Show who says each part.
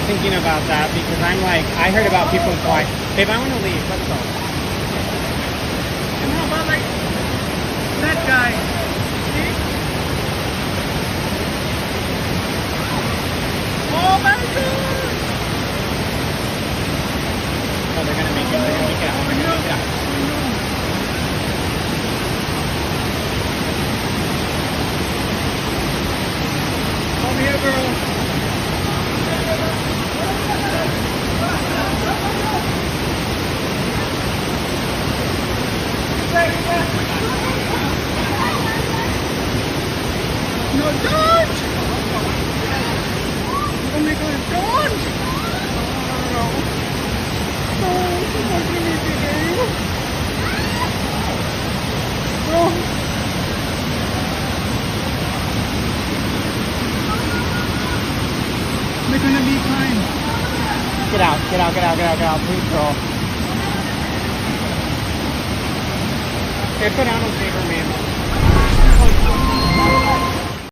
Speaker 1: thinking about that because I'm like, I heard about people in Kauai. Babe, I want to leave. Let's go.
Speaker 2: And how about like that guy? See? Oh my god!
Speaker 1: Oh, they're gonna make it. They're gonna make it out. They're gonna make it out.
Speaker 2: Come here, girl. No, don't! Oh my god, don't! No. No, what do you need to do? No. They're gonna be fine.
Speaker 1: Get out, get out, get out, get out, get out. Please, girl. Okay, put down a favor, man.